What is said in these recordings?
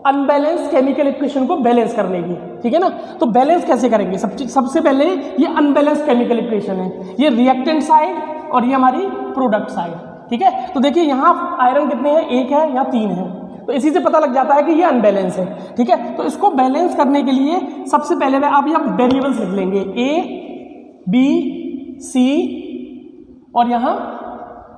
Unbalance chemical equation को balance करने की, ठीक है ना। तो बैलेंस कैसे करेंगे, सबसे पहले ये अनबैलेंस केमिकल इक्वेशन है, ये रिएक्टेंट साइड और ये हमारी प्रोडक्ट साइड, ठीक है। तो देखिए यहाँ आयरन कितने हैं, 1 है, यहाँ 3 है, तो इसी से पता लग जाता है कि ये अनबैलेंस है, ठीक है। तो इसको बैलेंस करने के लिए सबसे पहले आप यहाँ वेरिएबल्स लिख लेंगे, A B C और यहाँ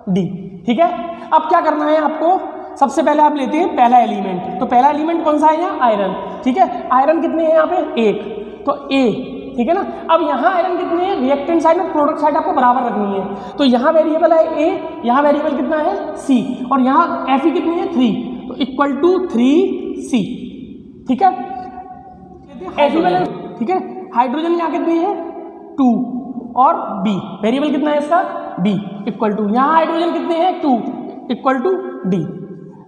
D, ठीक है। अब क्या करना है आपको, सबसे पहले आप लेते हैं पहला एलिमेंट, तो पहला एलिमेंट कौन सा है यहाँ, आयरन, ठीक है। आयरन कितने हैं यहाँ पे, 1, तो A, ठीक है ना। अब यहाँ आयरन कितने हैं, रिएक्टेंट साइड और प्रोडक्ट साइड आपको बराबर रखनी है, तो यहाँ वेरिएबल है A, यहाँ वेरिएबल कितना है C, और यहाँ Fe कितनी है 3, तो इक्वल टू 3C, ठीक है। Fe बैलेंस, ठीक है। हाइड्रोजन यहाँ कितनी है 2 और B, वेरिएबल कितना है इसका B, इक्वल टू यहाँ हाइड्रोजन कितने हैं 2, इक्वल टू D।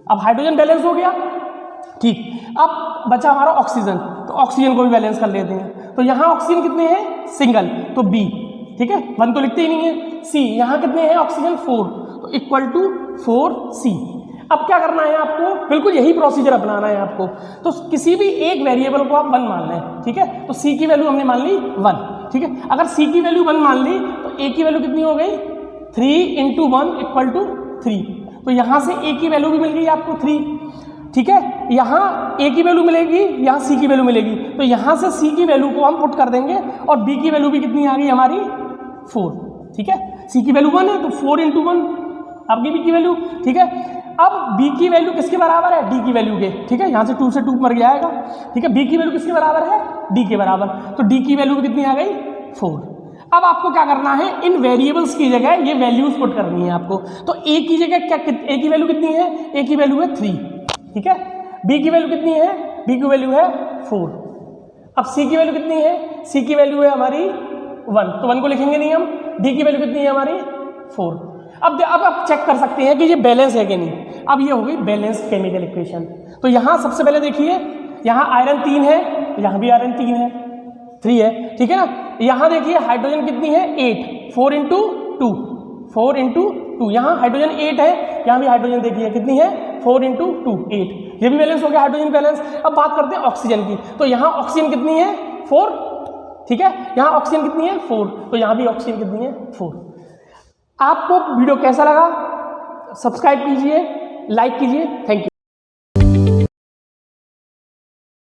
अब हाइड्रोजन बैलेंस हो गया, ठीक। अब बचा हमारा ऑक्सीजन, तो ऑक्सीजन को भी बैलेंस कर लेते हैं, तो यहाँ ऑक्सीजन कितने हैं सिंगल, तो B, ठीक है, 1 तो लिखते ही नहीं है। C, यहाँ कितने हैं ऑक्सीजन 4, तो इक्वल टू 4C। अब क्या करना है आपको, बिल्कुल यही प्रोसीजर अपनाना है आपको, तो किसी भी एक वेरिएबल को आप 1 मान लें, ठीक है। तो C की वैल्यू हमने मान ली 1, ठीक है। अगर C की वैल्यू 1 मान ली तो A की वैल्यू कितनी हो गई, 3 × 1 इक्वल टू 3, तो यहाँ से A की वैल्यू भी मिल गई आपको 3, ठीक है। यहाँ A की वैल्यू मिलेगी, यहाँ C की वैल्यू मिलेगी, तो यहाँ से C की वैल्यू को हम पुट कर देंगे और B की वैल्यू भी कितनी आ गई हमारी 4, ठीक है। C की वैल्यू 1 है तो 4 × 1 आपकी B की वैल्यू, ठीक है। अब B की वैल्यू किसके बराबर है, D की वैल्यू के, ठीक है। यहाँ से 2 से 2 मर जाएगा, ठीक है। B की वैल्यू किसके बराबर है, D के बराबर, तो D की वैल्यू कितनी आ गई 4। अब आपको क्या करना है, इन वेरिएबल्स की जगह ये वैल्यूज पुट करनी है आपको, तो A की जगह क्या, A की वैल्यू कितनी है, A की वैल्यू है 3, ठीक है। B की वैल्यू कितनी है, B की वैल्यू है 4। अब C की वैल्यू कितनी है, C की वैल्यू है हमारी 1, तो 1 को लिखेंगे नहीं हम। D की वैल्यू कितनी है हमारी 4। अब आप चेक कर सकते हैं कि ये बैलेंस है कि नहीं। अब ये हो गई बैलेंस केमिकल इक्वेशन। तो यहाँ सबसे पहले देखिए, यहाँ आयरन 3 है, यहाँ भी आयरन 3 है, 3 है, ठीक है ना। यहाँ देखिए हाइड्रोजन कितनी है 8, 4 × 2, 4 × 2, यहाँ हाइड्रोजन 8 है, यहाँ भी हाइड्रोजन देखिए कितनी है 4 × 2, 8, ये भी बैलेंस हो गया हाइड्रोजन बैलेंस। अब बात करते हैं ऑक्सीजन की, तो यहाँ ऑक्सीजन कितनी है 4, ठीक है। यहाँ ऑक्सीजन कितनी है 4, तो यहाँ भी ऑक्सीजन कितनी है 4। आपको वीडियो कैसा लगा, सब्सक्राइब कीजिए, लाइक कीजिए, थैंक यू।